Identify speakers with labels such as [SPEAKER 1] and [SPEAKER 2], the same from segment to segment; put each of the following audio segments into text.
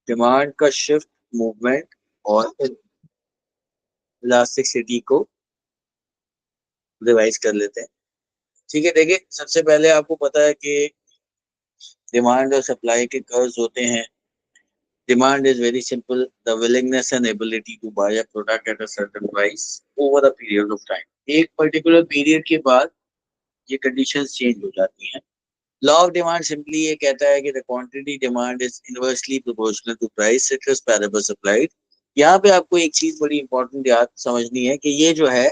[SPEAKER 1] Demand का shift, movement और elasticity को रिवाइज कर लेते हैं। ठीक है, देखिए सबसे पहले आपको पता है कि डिमांड और सप्लाई के कर्व्स होते हैं। Demand is very simple, the willingness and ability to buy a product at a certain price over a period of time. एक पर्टिकुलर पीरियड के बाद ये कंडीशंस चेंज हो जाती हैं। लॉ ऑफ डिमांड सिंपली ये कहता है कि the quantity demand is inversely proportional to price ceteris paribus supplied. यहाँ पे आपको एक चीज बड़ी इंपॉर्टेंट याद समझनी है कि ये जो है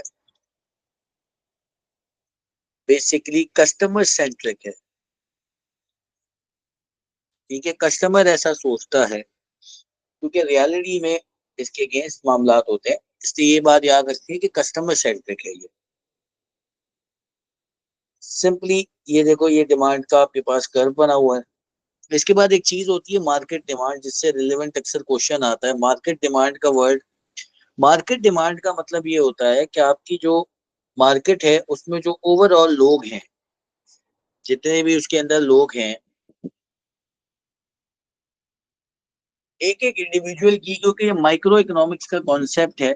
[SPEAKER 1] बेसिकली कस्टमर सेंट्रिक है। ठीक है, कस्टमर ऐसा सोचता है क्योंकि रियलिटी में इसके अगेंस्ट मामलात होते हैं, इसलिए ये बात याद रखिए कि कस्टमर सेंट्रिक है ये। सिंपली ये देखो, ये डिमांड का आपके पास कर्व बना हुआ है। इसके बाद एक चीज होती है मार्केट डिमांड, जिससे रिलेवेंट अक्सर क्वेश्चन आता है। मार्केट डिमांड का वर्ड, मार्केट डिमांड का मतलब ये होता है कि आपकी जो मार्केट है उसमें जो ओवरऑल लोग हैं, जितने भी उसके अंदर लोग हैं, एक एक इंडिविजुअल की, क्योंकि ये माइक्रो इकोनॉमिक्स का कॉन्सेप्ट है,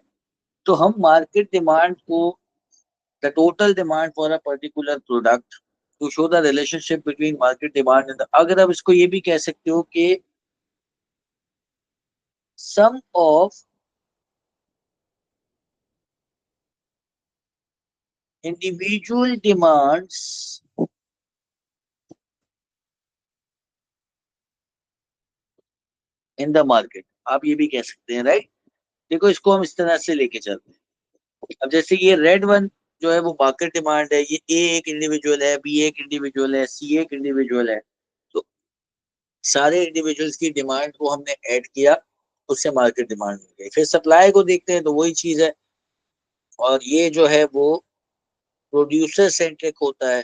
[SPEAKER 1] तो हम मार्केट डिमांड को the total demand for a particular product to show the relationship between market demand and, अगर आप इसको ये भी कह सकते हो कि sum of individual demands in the market, आप ये भी कह सकते हैं, राइट। देखो इसको हम इस तरह से लेके चलते हैं। अब जैसे ये रेड वन जो है वो मार्केट डिमांड है, ये ए एक इंडिविजुअल है, बी एक इंडिविजुअल है, सी एक इंडिविजुअल है। तो सारे इंडिविजुअल्स की डिमांड को हमने ऐड किया, उससे मार्केट डिमांड हो गई। फिर सप्लाई को देखते हैं तो वही चीज है, और ये जो है वो प्रोड्यूसर सेंट्रिक होता है।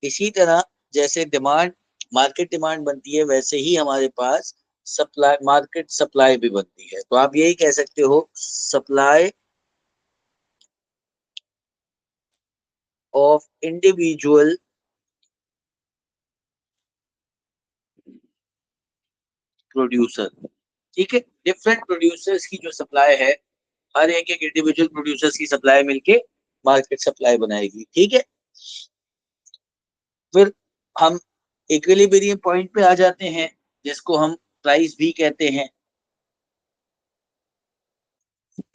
[SPEAKER 1] इसी तरह जैसे डिमांड मार्केट डिमांड बनती है, वैसे ही हमारे पास सप्लाई मार्केट सप्लाई भी बनती है। तो आप यही कह सकते हो सप्लाई ऑफ इंडिविजुअल प्रोड्यूसर। ठीक है, डिफरेंट प्रोड्यूसर्स की जो सप्लाई है, हर एक एक इंडिविजुअल प्रोड्यूसर्स की सप्लाई मिलके मार्केट सप्लाई बनाएगी। ठीक है, फिर हम इक्विलिब्रियम पॉइंट पे आ जाते हैं, जिसको हम प्राइस भी कहते हैं।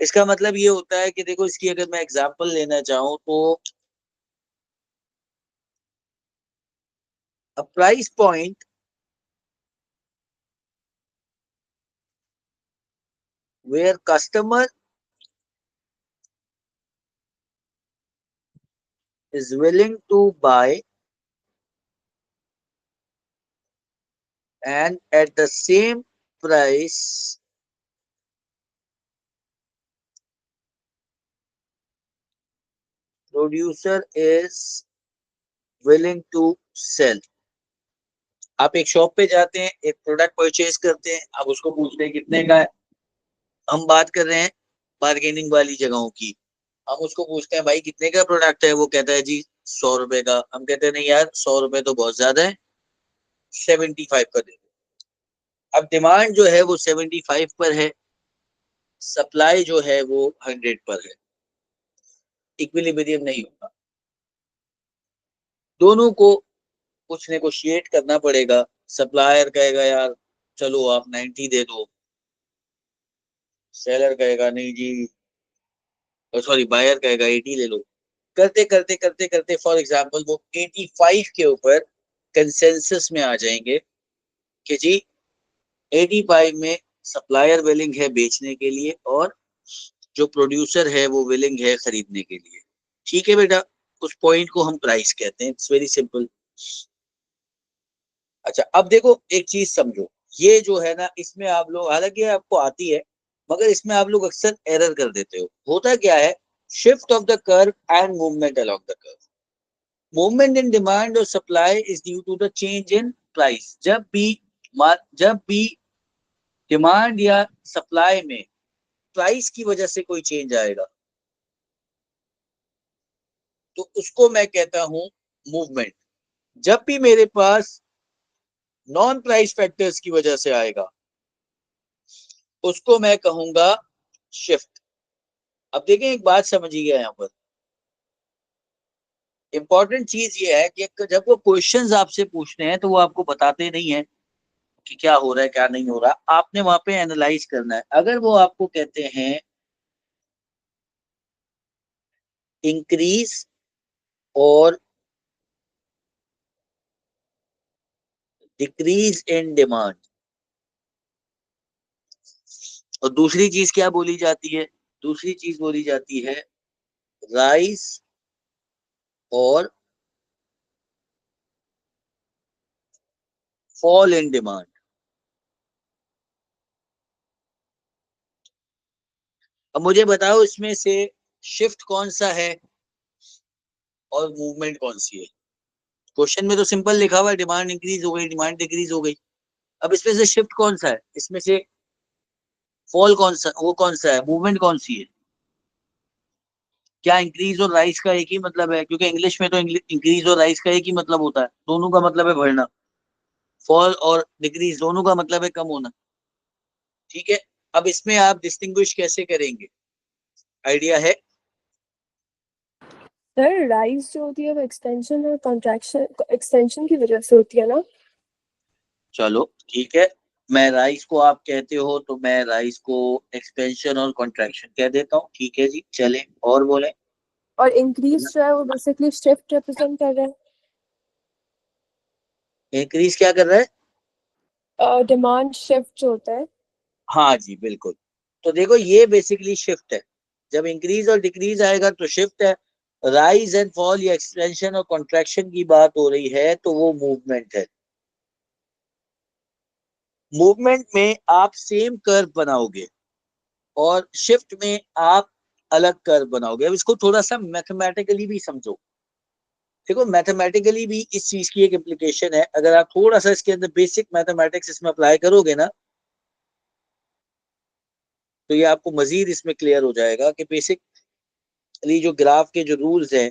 [SPEAKER 1] इसका मतलब ये होता है कि देखो, इसकी अगर मैं एग्जांपल लेना चाहूं तो a price point where customer is willing to buy and at the same price producer is willing to sell। आप एक शॉप पे जाते हैं, एक प्रोडक्ट परचेज करते हैं, आप उसको पूछते हैं कितने का है। हम बात कर रहे हैं बार्गेनिंग वाली जगहों की। हम उसको पूछते हैं भाई कितने का प्रोडक्ट है, वो कहता है जी 100 रुपए का। हम कहते हैं नहीं यार, 100 रुपए तो बहुत ज्यादा है, 75 का दे दो। अब डिमांड जो है वो 75 पर है, सप्लाई जो है वो 100 पर है, इक्विलिब्रियम नहीं होगा। दोनों को कुछ नेगोशिएट करना पड़ेगा। सप्लायर कहेगा यार चलो आप 90 दे दो, सेलर कहेगा नहीं जी, सॉरी बायर कहेगा 80 ले लो। करते करते करते करते फॉर एग्जांपल वो 85 के ऊपर कंसेंसस में आ जाएंगे कि जी 85 में सप्लायर विलिंग है बेचने के लिए, और जो प्रोड्यूसर है वो विलिंग है खरीदने के लिए। ठीक है बेटा, उस पॉइंट को हम प्राइस कहते हैं। It's very simple. अच्छा, अब देखो एक चीज समझो, ये जो है ना, इसमें आप लोग, हालांकि आपको आती है, मगर इसमें आप लोग अक्सर एरर कर देते हो। होता क्या है, shift of the curve and movement along the curve. Movement in demand और supply is due to the change in price. जब भी डिमांड या सप्लाई में प्राइस की वजह से कोई चेंज आएगा, तो उसको मैं कहता हूं मूवमेंट। जब भी मेरे पास नॉन प्राइस फैक्टर्स की वजह से आएगा, उसको मैं कहूंगा शिफ्ट। अब देखें, एक बात समझिएगा यहाँ पर, इंपॉर्टेंट चीज ये है कि जब वो क्वेश्चंस आपसे पूछते हैं तो वो आपको बताते नहीं है कि क्या हो रहा है क्या नहीं हो रहा, आपने वहां पे एनालाइज करना है। अगर वो आपको कहते हैं इंक्रीज और डिक्रीज इन डिमांड, और दूसरी चीज क्या बोली जाती है, दूसरी चीज बोली जाती है राइज और फॉल इन डिमांड। अब मुझे बताओ इसमें से शिफ्ट कौन सा है और मूवमेंट कौन सी है। क्वेश्चन में तो सिंपल लिखा हुआ है डिमांड इंक्रीज हो गई डिमांड डिक्रीज हो गई। अब इसमें से शिफ्ट कौन सा है, इसमें से फॉल कौन सा, वो कौन सा है, मूवमेंट कौन सी है। क्या इंक्रीज और राइज का एक ही मतलब है, क्योंकि इंग्लिश में तो इंक्रीज और राइज का एक ही मतलब होता है, दोनों का मतलब है बढ़ना। फॉल और डिक्रीज दोनों का मतलब है कम होना। ठीक है, अब इसमें आप डिस्टिंग्विश कैसे करेंगे, आइडिया है।
[SPEAKER 2] सर राइज जो होती है वो एक्सटेंशन और कॉन्ट्रैक्शन, एक्सटेंशन की वजह से होती है ना।
[SPEAKER 1] चलो ठीक है, मैं राइज को आप कहते हो तो मैं राइज को एक्सपेंशन और कॉन्ट्रैक्शन कह देता हूँ, ठीक है जी, चले और बोले।
[SPEAKER 2] और इंक्रीज जो है वो बेसिकली शिफ्ट रिप्रेजेंट कर रहा
[SPEAKER 1] इंक्रीज क्या कर रहा है,
[SPEAKER 2] है, डिमांड शिफ्ट जो होता है।
[SPEAKER 1] हाँ जी बिल्कुल। तो देखो ये बेसिकली शिफ्ट है, जब इंक्रीज और डिक्रीज आएगा तो शिफ्ट है। राइज एंड फॉल या एक्सपेंशन और कॉन्ट्रैक्शन की बात हो रही है तो वो मूवमेंट है। मूवमेंट में आप सेम कर्व बनाओगे और शिफ्ट में आप अलग कर्व बनाओगे। अब इसको थोड़ा सा मैथमेटिकली भी समझो। देखो मैथमेटिकली भी इस चीज की एक इम्प्लीकेशन है, अगर आप थोड़ा सा इसके अंदर बेसिक मैथमेटिक्स इसमें अप्लाई करोगे ना तो ये आपको मजीद इसमें क्लियर हो जाएगा कि बेसिकली जो ग्राफ के जो रूल्स हैं।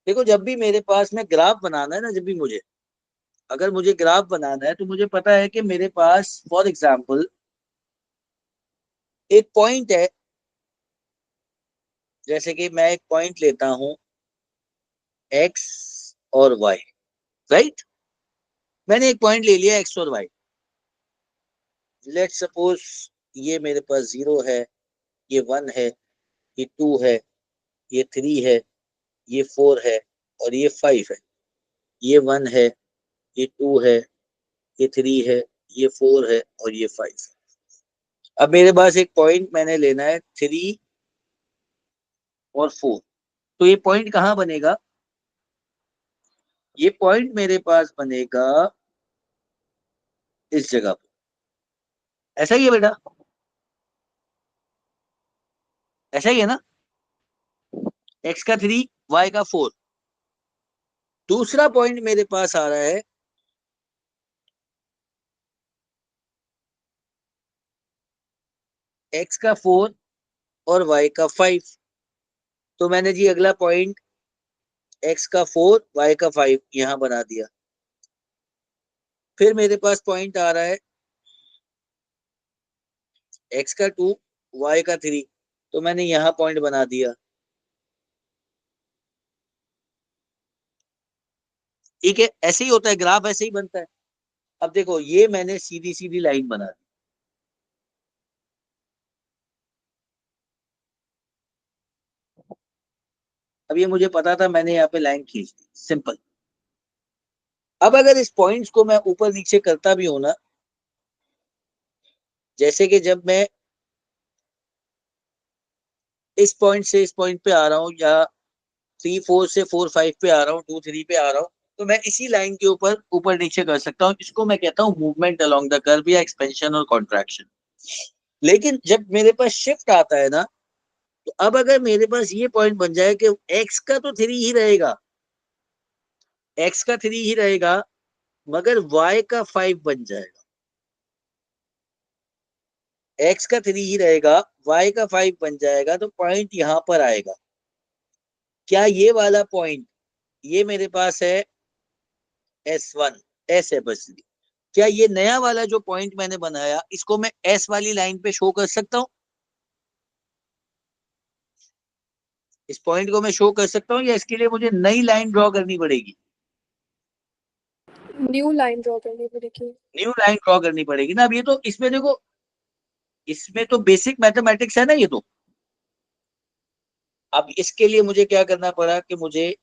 [SPEAKER 1] देखो जब भी मेरे पास में ग्राफ बनाना है ना, जब भी मुझे, अगर मुझे ग्राफ बनाना है तो मुझे पता है कि मेरे पास फॉर एग्जांपल एक पॉइंट है, जैसे कि मैं एक पॉइंट लेता हूं एक्स और वाई, राइट। मैंने एक पॉइंट ले लिया एक्स और वाई, लेट सपोज ये मेरे पास 0 है, ये 1 है, ये 2 है, ये 3 है, ये 4 है और ये 5 है। ये 1 है, ये 2 है, ये 3 है, ये 4 है और ये 5 है। अब मेरे पास एक पॉइंट मैंने लेना है 3 और 4। तो ये पॉइंट कहाँ बनेगा, ये पॉइंट मेरे पास बनेगा इस जगह पे। ऐसा ही है बेटा, ऐसा ही है ना। एक्स का 3, वाई का 4। दूसरा पॉइंट मेरे पास आ रहा है एक्स का 4 और वाई का 5। तो मैंने जी अगला पॉइंट एक्स का 4 वाई का 5 यहां बना दिया। फिर मेरे पास पॉइंट आ रहा है एक्स का 2 वाई का 3, तो मैंने यहां पॉइंट बना दिया। ठीक है, ऐसे ही होता है, ग्राफ ऐसे ही बनता है। अब देखो ये मैंने सीधी सीधी लाइन बना दी। अब ये मुझे पता था, मैंने यहाँ पे लाइन खींच दी, सिंपल। अब अगर इस पॉइंट्स को मैं ऊपर नीचे करता भी हूं ना, जैसे कि जब मैं इस पॉइंट से इस पॉइंट पे आ रहा हूँ या 3 4 से 4 5 पे आ रहा हूँ, 2 3 पे आ रहा हूँ, तो मैं इसी लाइन के ऊपर ऊपर नीचे कर सकता हूँ। इसको मैं कहता हूँ मूवमेंट अलोंग द कर्व या एक्सपेंशन और कॉन्ट्रैक्शन। लेकिन जब मेरे पास शिफ्ट आता है ना, तो अब अगर मेरे पास ये पॉइंट बन जाए कि एक्स का तो 3 ही रहेगा, एक्स का 3 ही रहेगा, मगर वाई का 5 बन जाएगा। एक्स का 3 ही रहेगा, वाई का 5 बन जाएगा, तो पॉइंट यहां पर आएगा। क्या ये वाला पॉइंट, ये मेरे पास है S1, एस है बस, क्या ये नया वाला जो पॉइंट मैंने बनाया इसको मैं एस वाली लाइन पे शो कर सकता हूँ? इस पॉइंट को मैं शो कर सकता हूँ या इसके लिए मुझे नई लाइन ड्रॉ करनी पड़ेगी?
[SPEAKER 2] न्यू लाइन ड्रॉ करनी पड़ेगी।
[SPEAKER 1] न्यू लाइन ड्रॉ करनी पड़ेगी ना। अब ये तो इसमें देखो, इसमें तो बेसिक मैथमेटिक्स है ना ये तो। अब इसके लिए मुझे क्या करना पड़ा कि मुझे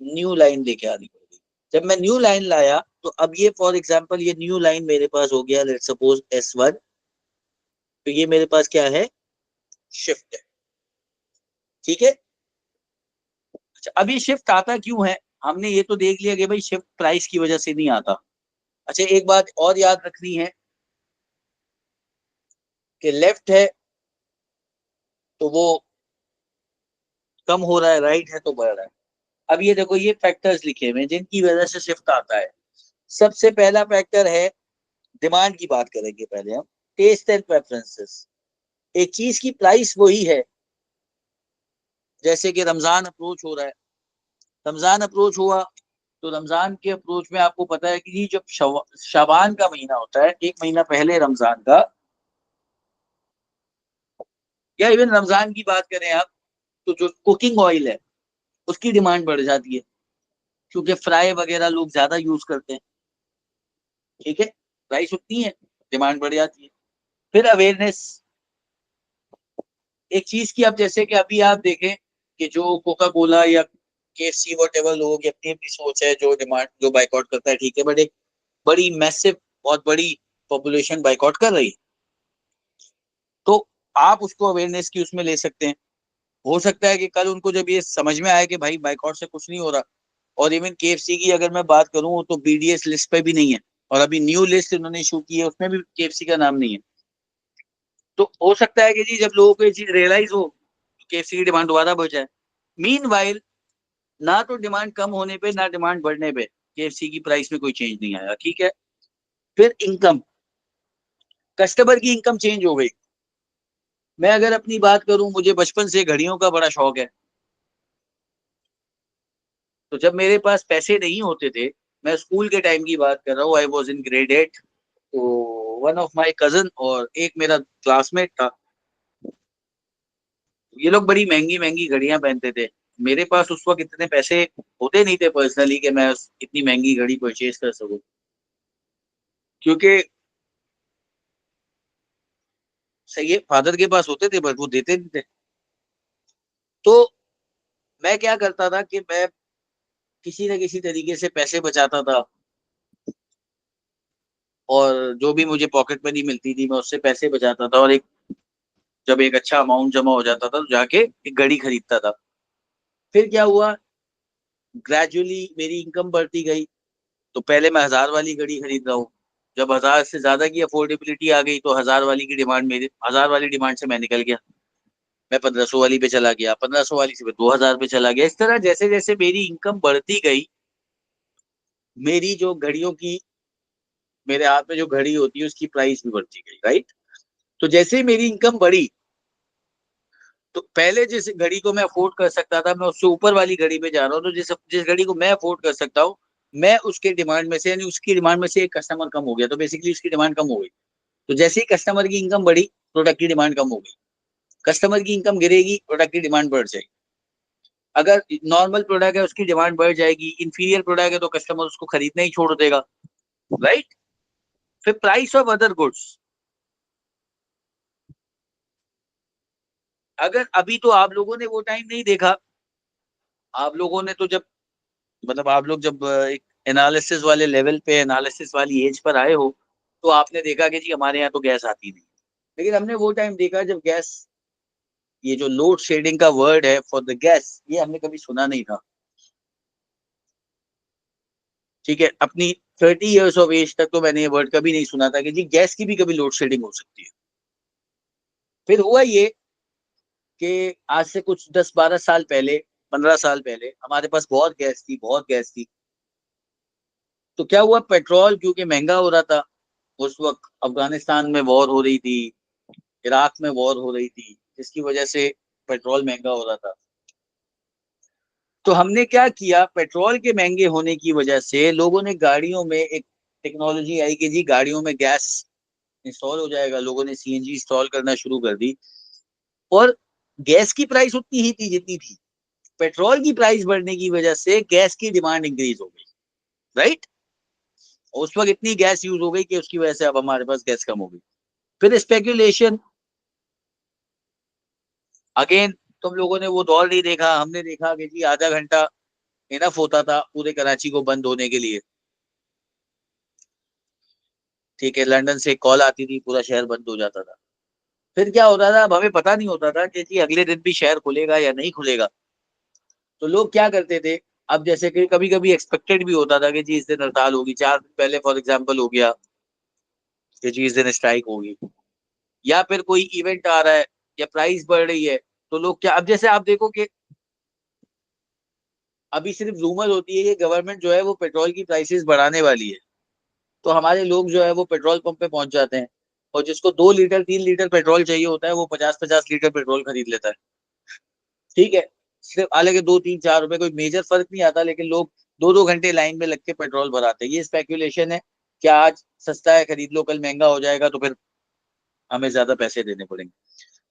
[SPEAKER 1] न्यू लाइन लेके आनी पड़ेगी। जब मैं न्यू लाइन लाया तो अब ये फॉर एग्जांपल ये न्यू लाइन मेरे पास हो गया, लेट्स सपोज S1। तो ये मेरे पास क्या है, शिफ्ट है, ठीक है। अच्छा, अब ये शिफ्ट आता क्यों है? हमने ये तो देख लिया कि भाई शिफ्ट प्राइस की वजह से नहीं आता। अच्छा, एक बात और याद रखनी है कि लेफ्ट है तो वो कम हो रहा है, राइट है तो बढ़ रहा है। अब ये देखो, ये फैक्टर्स लिखे हुए हैं जिनकी वजह से शिफ्ट आता है। सबसे पहला फैक्टर है, डिमांड की बात करेंगे पहले हम, टेस्ट एंड प्रेफरेंसेस। एक चीज की प्राइस वही है, जैसे कि रमजान अप्रोच हो रहा है, रमजान अप्रोच हुआ तो रमजान के अप्रोच में आपको पता है कि जब शाबान का महीना होता है, एक महीना पहले रमजान का, या इवन रमजान की बात करें आप, तो जो कुकिंग ऑयल है उसकी डिमांड बढ़ जाती है, क्योंकि फ्राई वगैरह लोग ज्यादा यूज करते हैं, ठीक है। प्राइस उतनी है, डिमांड बढ़ जाती है। फिर अवेयरनेस, एक चीज की, अब जैसे कि अभी आप देखें कि जो कोका कोला या KFC वट एवर लोग अपनी अपनी सोच है, जो डिमांड जो बाइकआउट करता है, ठीक है, बट एक बड़ी मैसिव, बहुत बड़ी पॉपुलेशन बाइकआउट कर रही है, तो आप उसको अवेयरनेस की उसमें ले सकते हैं। हो सकता है कि कल उनको जब ये समझ में आए कि भाई बाइकआउट से कुछ नहीं हो रहा, और इवन KFC की अगर मैं बात करूं तो BDS लिस्ट पे भी नहीं है, और अभी न्यू लिस्ट इन्होंने इशू की है उसमें भी KFC का नाम नहीं है। तो हो सकता है कि जी जब लोगों को ये चीज रियलाइज हो, KFC की डिमांड दोबारा बढ़ जाए। मीन वाइल, ना तो डिमांड कम होने पे ना डिमांड बढ़ने पे KFC की प्राइस में कोई चेंज नहीं आया, ठीक है। फिर इनकम, कस्टमर की इनकम चेंज हो गई। मैं अगर अपनी बात करूं, मुझे बचपन से घड़ियों का बड़ा शौक है। तो जब मेरे पास पैसे नहीं होते थे, मैं स्कूल के टाइम की बात कर रहा हूँ, आई वॉज इन ग्रेड 8। तो वन ऑफ माई कजन और एक मेरा क्लासमेट था, ये लोग बड़ी महंगी महंगी घड़ियां पहनते थे। मेरे पास उस वक्त इतने पैसे होते नहीं थे पर्सनली कि मैं इतनी महंगी घड़ी परचेज कर सकूं, क्योंकि सही है, फादर के पास होते थे बट वो देते नहीं थे। तो मैं क्या करता था कि मैं किसी न किसी तरीके से पैसे बचाता था, और जो भी मुझे पॉकेट मनी मिलती थी मैं उससे पैसे बचाता था, और एक जब एक अच्छा अमाउंट जमा हो जाता था तो जाके एक घड़ी खरीदता था। फिर क्या हुआ, ग्रेजुअली मेरी इनकम बढ़ती गई, तो पहले मैं 1000 वाली घड़ी खरीद रहा हूँ। जब 1000 से ज्यादा की अफोर्डेबिलिटी आ गई तो 1000 वाली की डिमांड, मेरी 1000 वाली डिमांड से मैं निकल गया, मैं 1500 वाली पे चला गया, 1500 वाली से मैं 2000 पे चला गया। इस तरह जैसे जैसे मेरी इनकम बढ़ती गई, मेरी जो घड़ियों की, मेरे हाथ में जो घड़ी होती है उसकी प्राइस भी बढ़ती गई, राइट। तो जैसे ही मेरी इनकम बढ़ी, तो पहले जिस घड़ी को मैं अफोर्ड कर सकता था, मैं उससे ऊपर वाली घड़ी पे जा रहा हूँ। तो जिस जिस घड़ी को मैं अफोर्ड कर सकता हूँ, मैं उसके डिमांड में से, यानी उसकी डिमांड में से एक कस्टमर कम हो गया, तो बेसिकली उसकी डिमांड कम हो गई। तो जैसे ही कस्टमर की इनकम बढ़ी, प्रोडक्ट की डिमांड कम हो गई। कस्टमर की इनकम गिरेगी, प्रोडक्ट की डिमांड बढ़ जाएगी। अगर नॉर्मल प्रोडक्ट है उसकी डिमांड बढ़ जाएगी, इंफीरियर प्रोडक्ट है तो कस्टमर उसको खरीदना ही छोड़ देगा, राइट। फिर प्राइस ऑफ अदर गुड्स, अगर अभी तो आप लोगों ने वो टाइम नहीं देखा, आप लोगों ने तो जब, मतलब आप लोग जब एक एनालिसिस वाले लेवल पे, एनालिसिस वाली एज पर आए हो, तो आपने देखा कि जी हमारे यहाँ तो गैस आती नहीं। लेकिन हमने वो टाइम देखा जब गैस, ये जो लोड शेडिंग का वर्ड है फॉर द गैस, ये हमने कभी सुना नहीं था, ठीक है। अपनी 30 years ऑफ एज तक तो मैंने ये वर्ड कभी नहीं सुना था कि जी गैस की भी कभी लोड शेडिंग हो सकती है। फिर हुआ ये कि आज से कुछ 10-12 साल पहले, 15 साल पहले हमारे पास बहुत गैस थी, बहुत गैस थी। तो क्या हुआ, पेट्रोल क्योंकि महंगा हो रहा था, उस वक्त अफगानिस्तान में वॉर हो रही थी, इराक में वॉर हो रही थी, जिसकी वजह से पेट्रोल महंगा हो रहा था। तो हमने क्या किया, पेट्रोल के महंगे होने की वजह से लोगों ने गाड़ियों में एक टेक्नोलॉजी आई कि जी गाड़ियों में गैस इंस्टॉल हो जाएगा, लोगों ने सीएनजी इंस्टॉल करना शुरू कर दी, और गैस की प्राइस उतनी ही थी जितनी थी, पेट्रोल की प्राइस बढ़ने की वजह से गैस की डिमांड इंक्रीज हो गई, राइट। उस वक्त इतनी गैस यूज हो गई कि उसकी वजह से अब हमारे पास गैस कम हो गई। फिर स्पेकुलेशन, अगेन तुम लोगों ने वो दौर नहीं देखा, हमने देखा कि जी आधा घंटा इनफ होता था पूरे कराची को बंद होने के लिए। ठीक है, लंदन से कॉल आती थी, पूरा शहर बंद हो जाता था। फिर क्या होता था, अब हमें पता नहीं होता था कि जी अगले दिन भी शहर खुलेगा या नहीं खुलेगा। तो लोग क्या करते थे, अब जैसे कि कभी कभी एक्सपेक्टेड भी होता था कि जी इस दिन हड़ताल होगी, 4 दिन पहले फॉर एग्जाम्पल हो गया कि जी इस दिन स्ट्राइक होगी, या फिर कोई इवेंट आ रहा है या प्राइस बढ़ रही है, तो लोग क्या, अब जैसे आप देखो कि अभी सिर्फ रूमर होती है कि गवर्नमेंट जो है वो पेट्रोल की प्राइसेस बढ़ाने वाली है, तो हमारे लोग जो है वो पेट्रोल पंप पे पहुंच जाते हैं, और जिसको 2 लीटर 3 लीटर पेट्रोल चाहिए होता है वो 50-50 लीटर पेट्रोल खरीद लेता है। ठीक है, सिर्फ हालांकि 2 3 4 रुपए कोई मेजर फर्क नहीं आता, लेकिन लोग 2 2 घंटे लाइन में लग के पेट्रोल भराते हैं। ये स्पेकुलेशन है कि आज सस्ता है खरीद लो, कल महंगा हो जाएगा तो फिर हमें ज्यादा पैसे देने पड़ेंगे।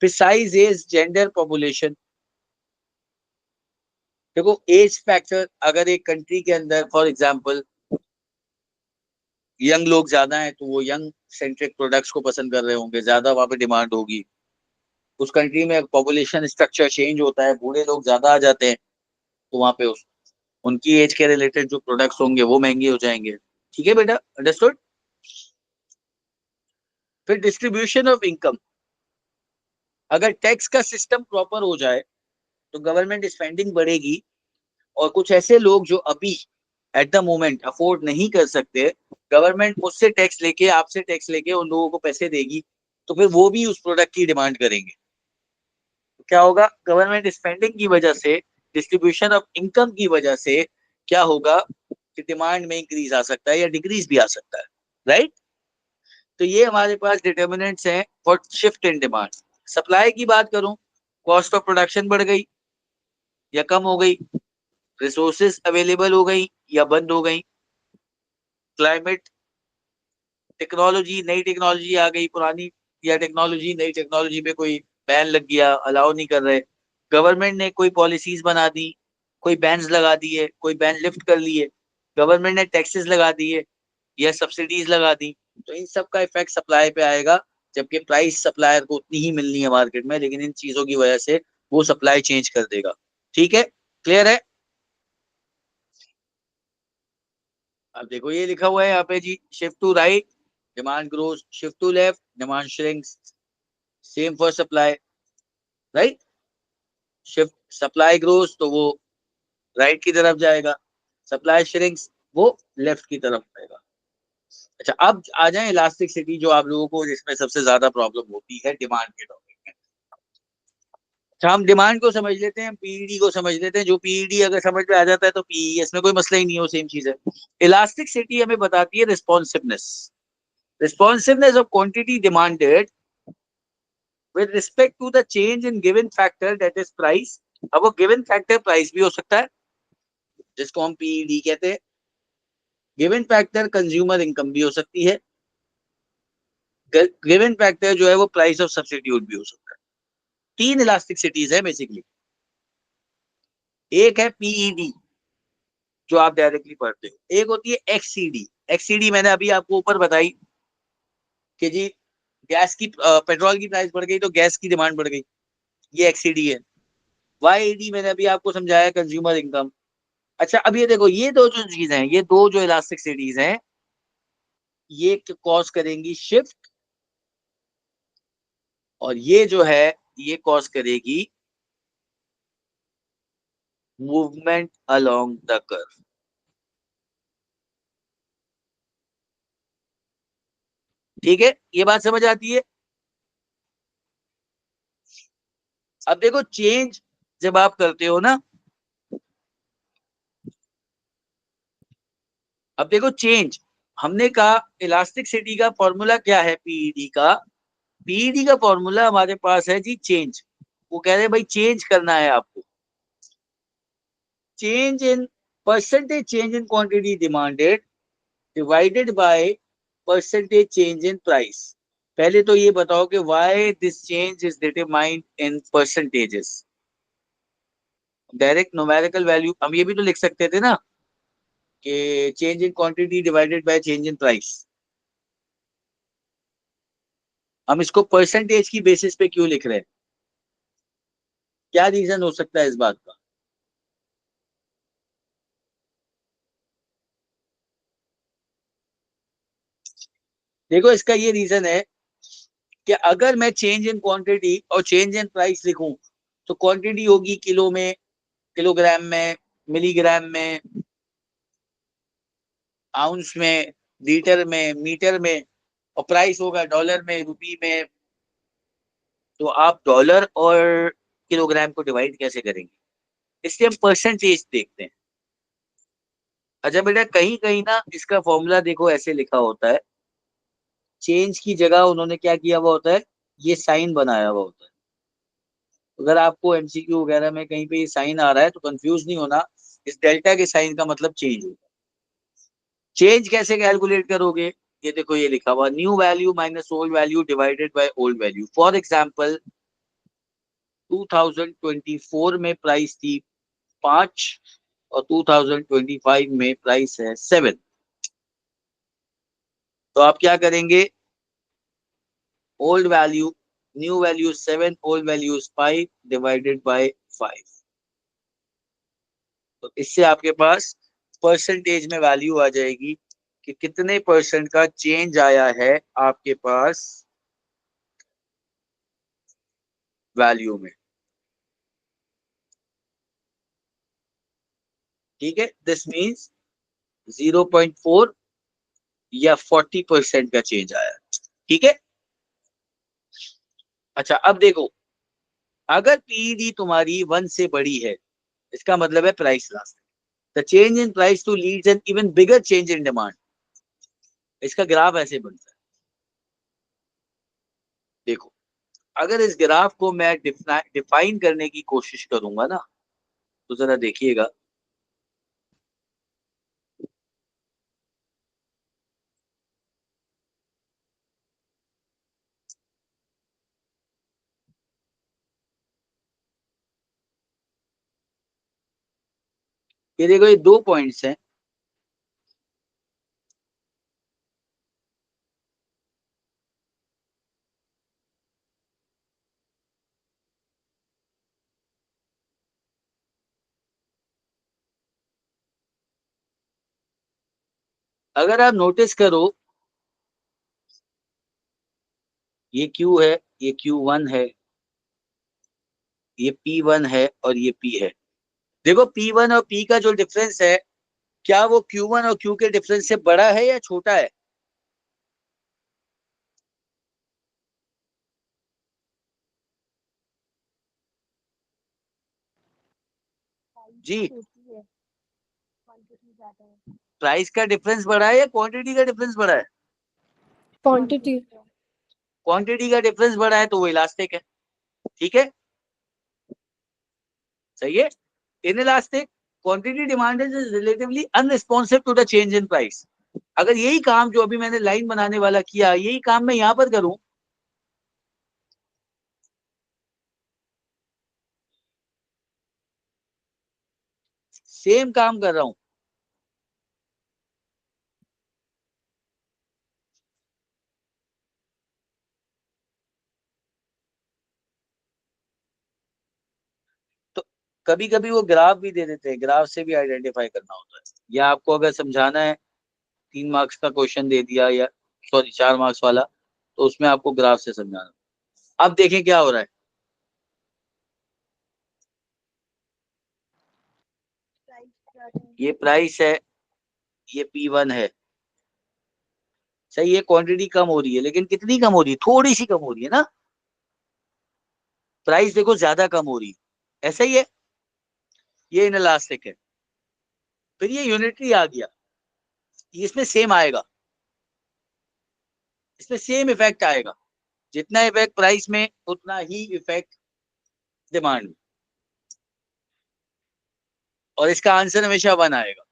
[SPEAKER 1] फिर साइज, एज, जेंडर, पॉपुलेशन। देखो एज फैक्टर, अगर एक कंट्री के अंदर फॉर एग्जांपल यंग लोग ज्यादा हैं तो वो यंग सेंट्रिक प्रोडक्ट्स को पसंद कर रहे होंगे, ज्यादा वहां पे डिमांड होगी। उस कंट्री में पॉपुलेशन स्ट्रक्चर चेंज होता है, बूढ़े लोग ज्यादा आ जाते हैं, तो वहां पे उनकी एज के रिलेटेड जो प्रोडक्ट्स होंगे वो महंगे हो जाएंगे। ठीक है बेटा, अंडरस्टूड। फिर डिस्ट्रीब्यूशन ऑफ इनकम, अगर टैक्स का सिस्टम प्रॉपर हो जाए तो गवर्नमेंट स्पेंडिंग बढ़ेगी, और कुछ ऐसे लोग जो अभी एट द मोमेंट अफोर्ड नहीं कर सकते, गवर्नमेंट उससे टैक्स लेके, आपसे टैक्स लेके उन लोगों को पैसे देगी, तो फिर वो भी उस प्रोडक्ट की डिमांड करेंगे। तो क्या होगा, गवर्नमेंट स्पेंडिंग की वजह से, डिस्ट्रीब्यूशन ऑफ इनकम की वजह से क्या होगा कि डिमांड में इंक्रीज आ सकता है या डिक्रीज भी आ सकता है, राइट। तो ये हमारे पास डिटर्मिनेंट्स हैं for shift in demand. Supply की बात करूं, कॉस्ट ऑफ प्रोडक्शन बढ़ गई या कम हो गई, रिसोर्सेज अवेलेबल हो गई या बंद हो गई, क्लाइमेट, टेक्नोलॉजी, नई टेक्नोलॉजी आ गई, पुरानी या टेक्नोलॉजी, नई टेक्नोलॉजी पे कोई बैन लग गया, अलाउ नहीं कर रहे, गवर्नमेंट ने कोई पॉलिसीज बना दी, कोई बैन्स लगा दिए, कोई बैन लिफ्ट कर लिए, गवर्नमेंट ने टैक्सेस लगा दिए या सब्सिडीज लगा दी, तो इन सब का इफेक्ट सप्लाई पे आएगा। जबकि प्राइस सप्लायर को उतनी ही मिलनी है मार्केट में, लेकिन इन चीजों की वजह से वो सप्लाई चेंज कर देगा। ठीक है, क्लियर है। अब देखो ये लिखा हुआ है यहाँ पे जी, shift to right demand grows, shift to left demand shrinks, same for supply, right. Shift supply grows तो वो राइट की तरफ जाएगा, सप्लाई श्रिंक्स वो लेफ्ट की तरफ जाएगा। अच्छा, अब आ जाए इलास्टिसिटी, जो आप लोगों को जिसमें सबसे ज्यादा प्रॉब्लम होती है डिमांड के टॉपिक में। अच्छा, हम डिमांड को समझ लेते हैं, पीईडी को समझ लेते हैं। जो पीईडी अगर समझ में आ जाता है तो पीई, इसमें कोई मसला ही नहीं हो, सेम चीज है। इलास्टिसिटी हमें बताती है responsiveness, responsiveness of quantity demanded with respect to the change in given factor that is price। अब वो गिवन फैक्टर प्राइस भी हो सकता है, जिसको हम पीईडी कहते हैं। गिवन फैक्टर कंज्यूमर इनकम भी हो सकती है, गिवन फैक्टर जो है वो प्राइस ऑफ सब्सिट्यूट भी हो सकता है। 3 इलास्टिसिटीज है बेसिकली। एक है पीईडी जो आप डायरेक्टली पढ़ते हो, एक होती है एक्ससीडी। एक्ससीडी मैंने अभी आपको ऊपर बताई कि जी गैस की पेट्रोल की प्राइस बढ़ गई तो गैस की डिमांड बढ़ गई, ये एक्ससीडी है। वाईईडी मैंने अभी आपको समझाया, कंज्यूमर इनकम। अच्छा, अब ये देखो, ये दो जो चीजें हैं, ये दो जो इलास्टिक सिटीज हैं, ये कॉज करेंगी शिफ्ट, और ये जो है ये कॉज करेगी मूवमेंट अलोंग द कर्व। ठीक है, ये बात समझ आती है। अब देखो चेंज जब आप करते हो ना, अब देखो चेंज, हमने कहा इलास्टिक सिटी का फॉर्मूला क्या है पीईडी का, पीईडी का फॉर्मूला हमारे पास है जी चेंज। वो कह रहे हैं भाई चेंज करना है आपको, change in percentage change in quantity demanded divided by percentage change in price. पहले तो ये बताओ कि why this change is determined in percentages. Direct numerical value हम ये भी तो लिख सकते थे ना कि change in quantity divided by change in price. हम इसको परसेंटेज की बेसिस पे क्यों लिख रहे हैं? क्या रीजन हो सकता है इस बात का? देखो इसका ये रीजन है कि अगर मैं चेंज इन क्वांटिटी और चेंज इन प्राइस लिखूं तो क्वांटिटी होगी किलो में, किलोग्राम में, मिलीग्राम में, आउंस में, लीटर में, मीटर में, और प्राइस होगा डॉलर में, रुपी में। तो आप डॉलर और किलोग्राम को डिवाइड कैसे करेंगे? इसलिए हम परसेंटेज देखते हैं। अच्छा बेटा, कहीं कहीं ना इसका फॉर्मूला देखो ऐसे लिखा होता है, चेंज की जगह उन्होंने क्या किया हुआ होता है, ये साइन बनाया हुआ होता है। अगर आपको एमसीक्यू वगैरह में कहीं पे ये साइन आ रहा है तो कंफ्यूज नहीं होना, इस डेल्टा के साइन का मतलब चेंज होगा। चेंज कैसे कैलकुलेट करोगे? ये देखो ये लिखा हुआ, new value minus old value divided by old value. For example 2024 में प्राइस थी 5 और 2025 में प्राइस है 7। तो आप क्या करेंगे? Old value, new value 7, old value 5 divided by 5। तो इससे आपके पास परसेंटेज में वैल्यू आ जाएगी कि कितने परसेंट का चेंज आया है आपके पास वैल्यू में। ठीक है, दिस मीन्स 0.4 या 40% का चेंज आया। ठीक है। अच्छा अब देखो, अगर पीडी तुम्हारी 1 से बड़ी है, इसका मतलब है price last. The change in price to leads an even bigger change in demand. इसका ग्राफ ऐसे बनता है। देखो, अगर इस ग्राफ को मैं डिफाइन करने की कोशिश करूंगा ना, तो जरा देखिएगा। ये देखो, ये 2 पॉइंट्स हैं। अगर आप नोटिस करो, ये Q है, ये Q1 है, ये P1 है और ये P है। देखो P1 और P का जो डिफरेंस है, क्या वो Q1 और Q के डिफरेंस से बड़ा है या छोटा है? जी,
[SPEAKER 2] छोटी है, क्वांटिटी ज्यादा है।
[SPEAKER 1] प्राइस का डिफरेंस बड़ा है या क्वांटिटी का डिफरेंस बड़ा है?
[SPEAKER 2] क्वांटिटी।
[SPEAKER 1] क्वांटिटी का डिफरेंस बड़ा है तो वो इलास्टिक है। ठीक है, सही है। Inelastic quantity demanded is relatively unresponsive to the change in price. अगर यही काम जो अभी मैंने लाइन बनाने वाला किया, यही काम मैं यहां पर करूं, सेम काम कर रहा हूं, तो कभी कभी वो ग्राफ भी दे देते हैं, ग्राफ से भी आइडेंटिफाई करना होता है। या आपको अगर समझाना है, 3 मार्क्स का क्वेश्चन दे दिया, या सॉरी 4 मार्क्स वाला, तो उसमें आपको ग्राफ से समझाना। अब देखें क्या हो रहा है। ये प्राइस है, ये P1 है, सही है। क्वांटिटी कम हो रही है, लेकिन कितनी कम हो रही है? थोड़ी सी कम हो रही है ना। प्राइस देखो ज्यादा कम हो रही है, ऐसा ही है। ये इनलास्टिक है। फिर ये यूनिटरी आ गया, इसमें सेम आएगा, इसमें सेम इफेक्ट आएगा। जितना इफेक्ट प्राइस में, उतना ही इफेक्ट डिमांड में। और इसका आंसर हमेशा 1 आएगा।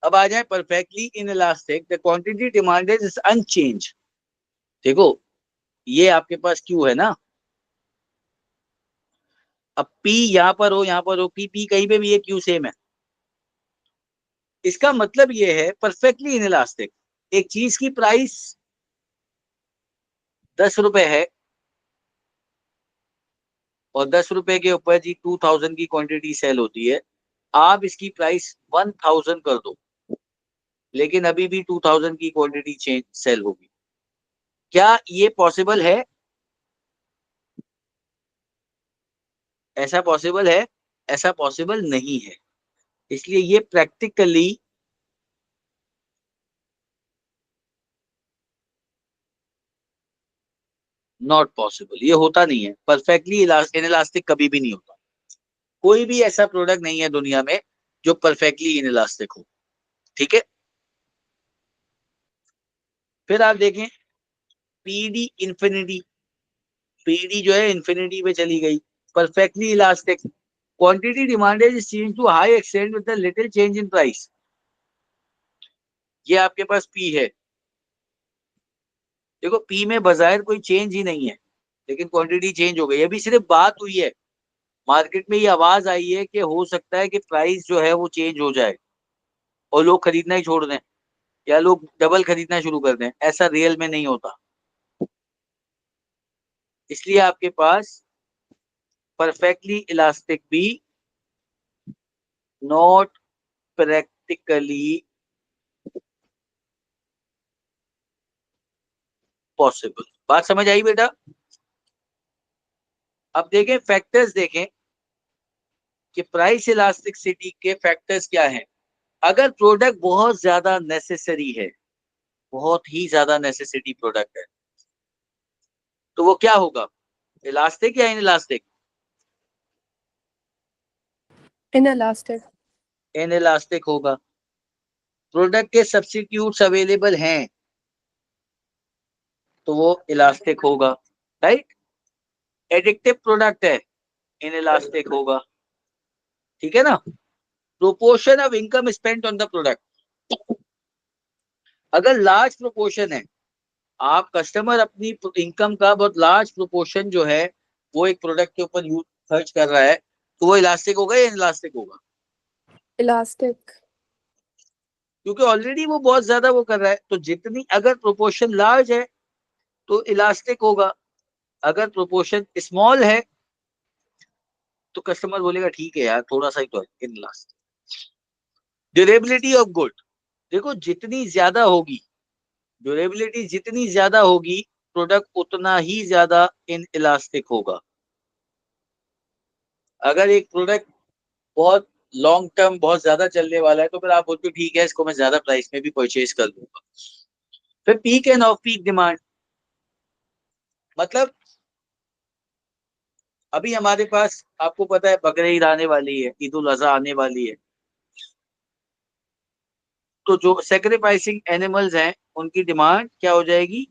[SPEAKER 1] अब आ जाए perfectly inelastic the quantity demanded is unchange. देखो ये आपके पास क्यू है ना, अब पी यहां पर हो, यहां पर हो, पी कहीं पे भी है, क्यू सेम है। इसका मतलब ये है परफेक्टली इन इलास्टिक, एक चीज की प्राइस 10 रुपए है और 10 रुपए के ऊपर जी 2000 की क्वांटिटी सेल होती है, आप इसकी प्राइस 1000 कर दो, लेकिन अभी भी 2000 की क्वांटिटी चेंज सेल होगी। क्या ये पॉसिबल है? ऐसा पॉसिबल है? ऐसा पॉसिबल नहीं है। इसलिए ये प्रैक्टिकली नॉट पॉसिबल, ये होता नहीं है। परफेक्टली इनइलास्टिक कभी भी नहीं होता। कोई भी ऐसा प्रोडक्ट नहीं है दुनिया में जो परफेक्टली इनइलास्टिक हो। ठीक है, फिर आप देखें पीडी इंफिनिटी, पीडी जो है इंफिनिटी पे चली गई, perfectly elastic, quantity demanded is change to high extent with little change in price. ये आपके पास पी है। देखो पी में बाजार कोई चेंज ही नहीं है, लेकिन क्वांटिटी चेंज हो गई। अभी सिर्फ बात हुई है, मार्केट में ये आवाज आई है कि हो सकता है कि प्राइस जो है वो चेंज हो जाए और लोग खरीदना ही छोड़ दें या लोग डबल खरीदना शुरू कर दें। ऐसा रियल में नहीं होता। इसलिए आपके पास परफेक्टली इलास्टिक भी नॉट प्रैक्टिकली पॉसिबल। बात समझ आई बेटा? अब देखें फैक्टर्स, देखें कि प्राइस इलास्टिसिटी के फैक्टर्स क्या हैं। अगर प्रोडक्ट बहुत ज्यादा नेसेसरी है, बहुत ही ज्यादा नेसेसिटी प्रोडक्ट है, तो वो क्या होगा, इलास्टिक या इनइलास्टिक?
[SPEAKER 2] Inelastic.
[SPEAKER 1] इनइलास्टिक होगा। प्रोडक्ट के सब्स्टिट्यूट्स अवेलेबल हैं तो वो इलास्टिक होगा, राइट। एडिक्टिव प्रोडक्ट है, इनइलास्टिक होगा। ठीक है ना। Proportion of income spent on the product, अगर लार्ज प्रोपोर्शन है, आप कस्टमर अपनी इनकम का बहुत लार्ज प्रोपोर्शन जो है वो एक प्रोडक्ट के ऊपर यूज खर्च कर रहा है, तो वो इलास्टिक होगा या इनइलास्टिक होगा?
[SPEAKER 2] Elastic.
[SPEAKER 1] क्योंकि ऑलरेडी वो बहुत ज्यादा वो कर रहा है, तो जितनी अगर प्रोपोर्शन लार्ज है तो इलास्टिक होगा, अगर प्रोपोर्शन स्मॉल है तो कस्टमर बोलेगा ठीक है यार थोड़ा सा ही तो है, इनइलास्टिक। ड्यूरेबिलिटी ऑफ गुड, देखो जितनी ज्यादा होगी ड्यूरेबिलिटी, जितनी ज्यादा होगी प्रोडक्ट उतना ही ज्यादा इन इलास्टिक होगा। अगर एक प्रोडक्ट बहुत लॉन्ग टर्म बहुत ज्यादा चलने वाला है तो फिर आप बोलते हो ठीक है इसको मैं ज्यादा प्राइस में भी परचेज कर लूंगा। फिर peak end off peak demand, मतलब अभी हमारे पास आपको पता है बकरीद आने वाली है, ईद उल अजहा आने वाली है, तो जो सेक्रीफाइसिंग एनिमल्स हैं उनकी डिमांड क्या हो जाएगी,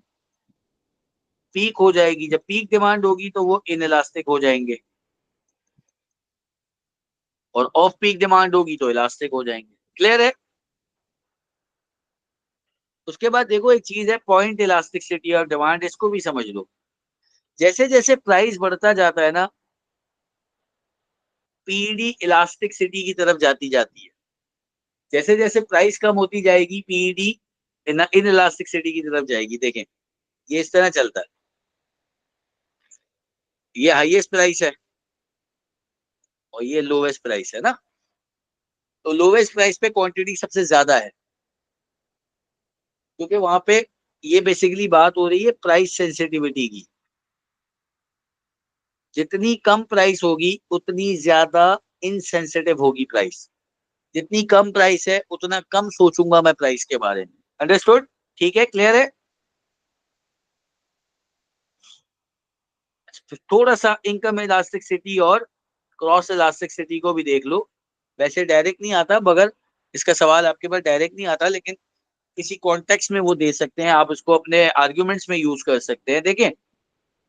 [SPEAKER 1] पीक हो जाएगी। जब पीक डिमांड होगी तो वो इनइलास्टिक हो जाएंगे, और ऑफ पीक डिमांड होगी तो इलास्टिक हो जाएंगे। क्लियर है? उसके बाद देखो एक चीज है पॉइंट इलास्टिसिटी ऑफ डिमांड, इसको भी समझ लो। जैसे जैसे प्राइस बढ़ता जाता है ना, पीडी इलास्टिसिटी की तरफ जाती जाती है। जैसे जैसे प्राइस कम होती जाएगी पीडी इन इलास्टिसिटी की तरफ जाएगी। देखें ये इस तरह चलता है, ये हाईएस्ट प्राइस है और ये लोवेस्ट प्राइस है ना, तो लोवेस्ट प्राइस पे क्वांटिटी सबसे ज्यादा है, क्योंकि वहां पे ये बेसिकली बात हो रही है प्राइस सेंसिटिविटी की। जितनी कम प्राइस होगी उतनी ज्यादा इनसेंसिटिव होगी प्राइस। जितनी कम प्राइस है उतना कम सोचूंगा मैं प्राइस के बारे में। अंडरस्टूड? ठीक है, क्लियर है? तो थोड़ा सा इनकम इलास्टिसिटी और क्रॉस इलास्टिसिटी को भी देख लो। वैसे डायरेक्ट नहीं आता, मगर इसका सवाल आपके पास डायरेक्ट नहीं आता, लेकिन किसी कॉन्टेक्स्ट में वो दे सकते हैं, आप उसको अपने आर्ग्यूमेंट्स में यूज कर सकते हैं। देखें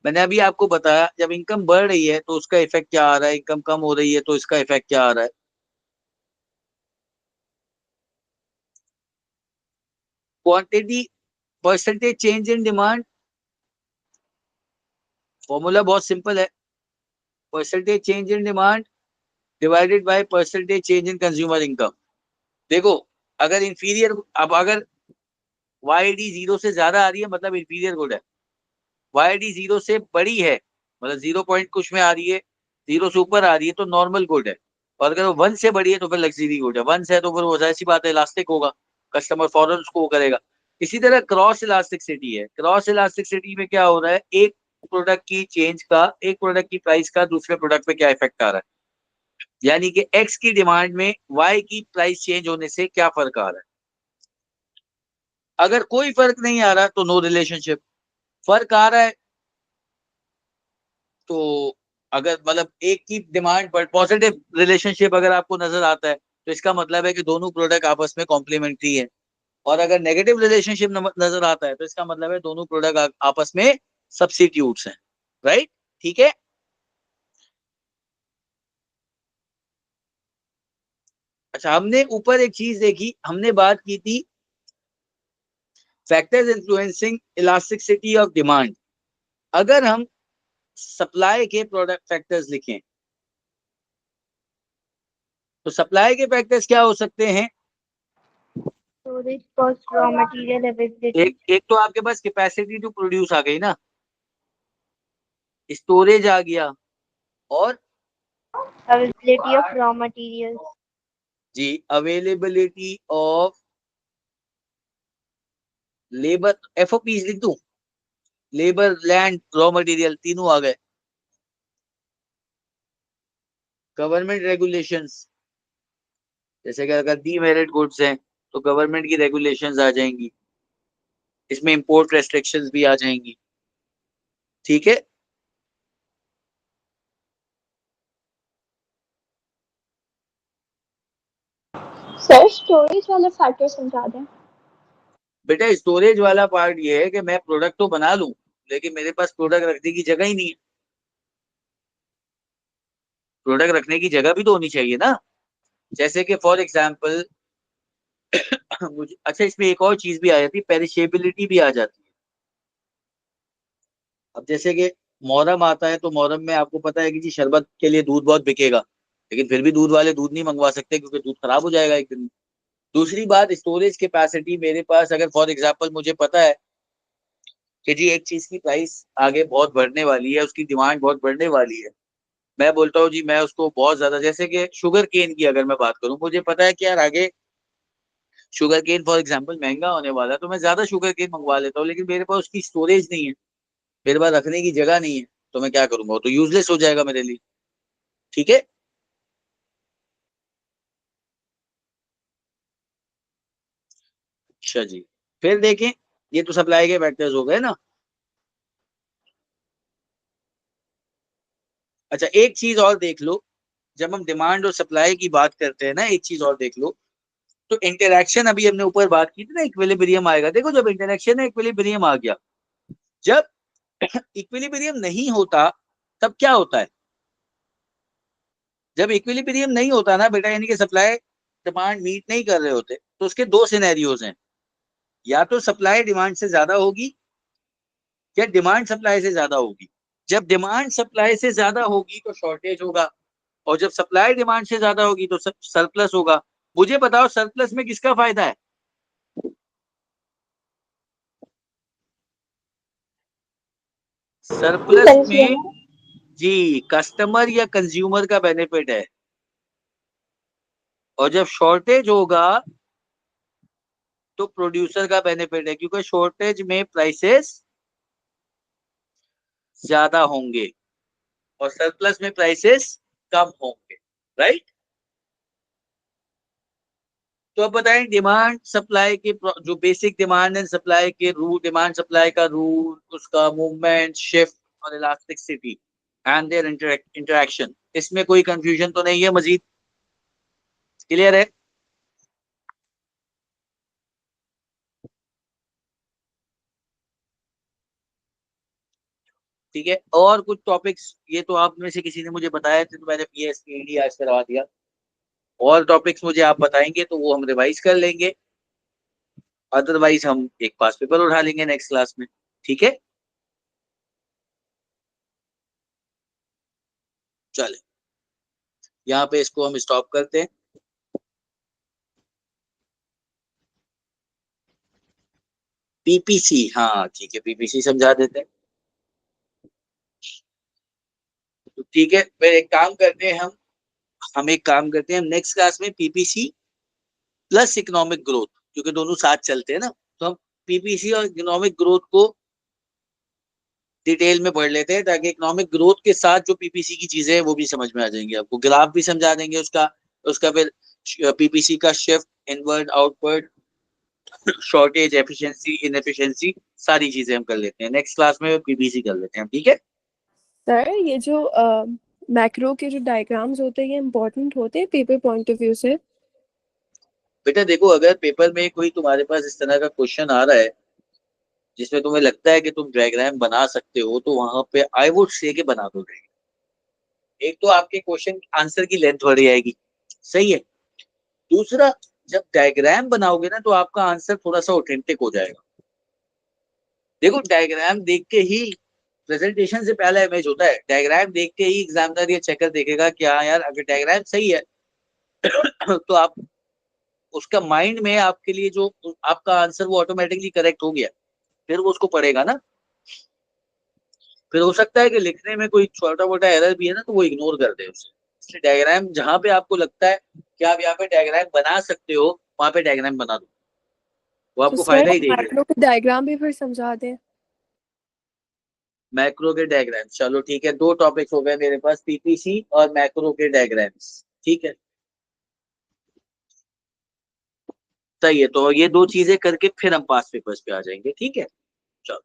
[SPEAKER 1] मैंने अभी आपको बताया जब इनकम बढ़ रही है तो उसका इफेक्ट क्या आ रहा है, इनकम कम हो रही है तो इसका इफेक्ट क्या आ रहा है। Quantity percentage change in demand, formula बहुत सिंपल है, percentage change in demand divided by percentage change in consumer income. देखो अगर इंफीरियर, अब अगर वाई डी जीरो से ज्यादा आ रही है मतलब इंफीरियर गुड है, वाई डी जीरो से बड़ी है मतलब 0 पॉइंट कुछ में आ रही है, जीरो से ऊपर आ रही है तो नॉर्मल गुड है, और अगर वो 1 से बड़ी है तो फिर लग्जरी गुड है। 1 से है तो फिर वो जाहिर सी बात है इलास्टिक होगा, कस्टमर फॉरन उसको करेगा। इसी तरह क्रॉस इलास्टिसिटी है, क्रॉस इलास्टिसिटी में क्या हो रहा है, एक प्रोडक्ट की चेंज का, एक प्रोडक्ट की प्राइस का दूसरे प्रोडक्ट पे क्या इफेक्ट आ रहा है, यानी कि एक्स की डिमांड में वाई की प्राइस चेंज होने से क्या फर्क आ रहा है। अगर कोई फर्क नहीं आ रहा तो नो रिलेशनशिप, फर्क आ रहा है तो अगर मतलब एक की डिमांड पर पॉजिटिव रिलेशनशिप अगर आपको नजर आता है तो इसका मतलब है कि दोनों प्रोडक्ट आपस में कॉम्प्लीमेंट्री है, और अगर नेगेटिव रिलेशनशिप नजर आता है तो इसका मतलब है दोनों प्रोडक्ट आपस में सब्स्टिट्यूट्स हैं। राइट, ठीक है। अच्छा, हमने ऊपर एक चीज देखी, हमने बात की थी factors influencing elasticity of demand. अगर हम सप्लाई के प्रोडक्ट फैक्टर्स लिखें तो सप्लाई के फैक्टर्स क्या हो सकते हैं।
[SPEAKER 3] storage cost, raw material availability,
[SPEAKER 1] एक तो आपके पास कैपेसिटी टू प्रोड्यूस आ गई ना, स्टोरेज आ गया, और
[SPEAKER 3] availability of raw materials,
[SPEAKER 1] जी अवेलेबिलिटी ऑफ लेबर, एफओपीज लिख दूं, लेबर लैंड रॉ मटेरियल तीनों आ गए। गवर्नमेंट रेगुलेशंस, जैसे कि अगर डीमेरिट गुड्स हैं तो गवर्नमेंट की रेगुलेशंस आ जाएंगी, इसमें इंपोर्ट रेस्ट्रिक्शंस भी आ जाएंगी। ठीक है,
[SPEAKER 3] सर स्टोरेज वाले फैक्टर समझा दें।
[SPEAKER 1] बेटा स्टोरेज वाला पार्ट ये है कि मैं प्रोडक्ट तो बना लूं लेकिन मेरे पास प्रोडक्ट रखने की जगह ही नहीं है, प्रोडक्ट रखने की जगह भी तो होनी चाहिए ना। जैसे कि फॉर एग्जांपल मुझे, अच्छा इसमें एक और चीज भी आ जाती है, पेरिशेबिलिटी भी आ जाती है। अब जैसे कि मोहर्रम आता है तो मोहर्रम में आपको पता है कि जी शरबत के लिए दूध बहुत बिकेगा, लेकिन फिर भी दूध वाले दूध नहीं मंगवा सकते क्योंकि दूध खराब हो जाएगा एक दिन में। दूसरी बात, स्टोरेज कैपेसिटी मेरे पास, अगर फॉर एग्जांपल मुझे पता है कि जी एक चीज की प्राइस आगे बहुत बढ़ने वाली है, उसकी डिमांड बहुत बढ़ने वाली है, मैं बोलता हूँ जी मैं उसको बहुत ज्यादा, जैसे कि शुगर केन की अगर मैं बात करूँ, मुझे पता है कि यार आगे शुगर केन फॉर एग्जांपल महंगा होने वाला है तो मैं ज्यादा शुगर केन मंगवा लेता हूँ, लेकिन मेरे पास उसकी स्टोरेज नहीं है, मेरे पास रखने की जगह नहीं है, तो मैं क्या करूंगा, वो तो यूजलेस हो जाएगा मेरे लिए। ठीक है, अच्छा जी, फिर देखें, ये तो सप्लाई के फैक्टर्स हो गए ना। अच्छा एक चीज और देख लो, जब हम डिमांड और सप्लाई की बात करते हैं ना, एक चीज और देख लो, तो इंटरेक्शन अभी हमने ऊपर बात की थी ना, इक्विलिब्रियम आएगा। देखो जब इंटरेक्शन है इक्विलिब्रियम आ गया, जब इक्विलिब्रियम नहीं होता तब क्या होता है, जब इक्विलिब्रियम नहीं होता ना बेटा, यानी कि सप्लाई डिमांड मीट नहीं कर रहे होते, तो उसके दो सिनेरियोज हैं, या तो सप्लाई डिमांड से ज्यादा होगी या डिमांड सप्लाई से ज्यादा होगी। जब डिमांड सप्लाई से ज्यादा होगी तो शॉर्टेज होगा, और जब सप्लाई डिमांड से ज्यादा होगी तो सरप्लस होगा। मुझे बताओ सरप्लस में किसका फायदा है। सरप्लस में
[SPEAKER 3] कंज्यूमर,
[SPEAKER 1] जी कस्टमर या कंज्यूमर का बेनिफिट है, और जब शॉर्टेज होगा तो प्रोड्यूसर का बेनिफिट है, क्योंकि शॉर्टेज में प्राइसेस ज्यादा होंगे और सरप्लस में प्राइसेस कम होंगे। राइट, तो अब बताएं डिमांड सप्लाई के जो बेसिक डिमांड एंड सप्लाई के रूल, डिमांड सप्लाई का रूल, उसका मूवमेंट शिफ्ट और इलास्टिसिटी एंड देयर इंटरेक्शन, इसमें कोई कंफ्यूजन तो नहीं है, मजीद क्लियर है। ठीक है। और कुछ टॉपिक्स, ये तो आप में से किसी ने मुझे बताया थे तो मैंने PSPD आज करवा दिया। और टॉपिक्स मुझे आप बताएंगे तो वो हम रिवाइज कर लेंगे, अदरवाइज हम एक पास पेपर उठा लेंगे नेक्स्ट क्लास में। ठीक है, चले यहाँ पे इसको हम स्टॉप करते हैं। PPC, हाँ ठीक है, PPC समझा देते हैं। तो ठीक है, फिर एक काम करते हैं हम एक काम करते हैं, हम नेक्स्ट क्लास में PPC प्लस इकोनॉमिक ग्रोथ, क्योंकि दोनों साथ चलते हैं ना, तो हम PPC और इकोनॉमिक ग्रोथ को डिटेल में पढ़ लेते हैं, ताकि इकोनॉमिक ग्रोथ के साथ जो PPC की चीजें हैं वो भी समझ में आ जाएंगी आपको, ग्राफ भी समझा देंगे उसका। उसका फिर PPC का shift, inward, outward, shortage, efficiency, inefficiency, सारी चीजें हम कर लेते हैं नेक्स्ट क्लास में, PPC कर लेते हैं, ठीक है।
[SPEAKER 2] सर ये जो मैक्रो के जो डायग्राम्स होते हैं ये इम्पोर्टेंट होते हैं पेपर पॉइंट ऑफ व्यू से?
[SPEAKER 1] बेटा देखो, अगर पेपर में कोई तुम्हारे पास इस तरह का क्वेश्चन आ रहा है जिसमें तुम्हें लगता है कि तुम डायग्राम बना सकते हो, तो वहां पे आई वुड से के बना दो डायग्राम। एक तो आपके क्वेश्चन आंसर की लेंथ बढ़ जाएगी, सही है। दूसरा, जब डायग्राम बनाओगे ना तो आपका आंसर थोड़ा सा ऑथेंटिक हो जाएगा। देखो, डायग्राम देख के ही प्रेजेंटेशन से पहला इमेज होता है, डायग्राम देख के ही एग्जामिनर या चेकर देखेगा कि हाँ यार, अगर डायग्राम सही है तो आप उसका माइंड में आपके लिए जो आपका आंसर वो ऑटोमेटिकली करेक्ट हो गया, फिर वो उसको पढ़ेगा ना। फिर हो सकता है कि लिखने में कोई छोटा मोटा एरर भी है ना, तो वो इग्नोर कर दे उसे। इसलिए डायग्राम जहां पे आपको लगता है कि आप यहाँ पे डायग्राम बना सकते हो, वहां पे डायग्राम बना दो, वो
[SPEAKER 2] तो
[SPEAKER 1] आपको
[SPEAKER 2] सर
[SPEAKER 1] फायदा ही देगा।
[SPEAKER 2] मैक्रो के डायग्राम भी फिर समझा दें।
[SPEAKER 1] मैक्रो के डायग्राम, चलो ठीक है, दो टॉपिक्स हो गए मेरे पास, PPC और मैक्रो के डायग्राम्स, ठीक है। सही है, तो ये दो चीजें करके फिर हम पास पेपर्स पे आ जाएंगे, ठीक है। चलो,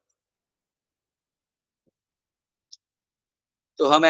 [SPEAKER 1] तो हम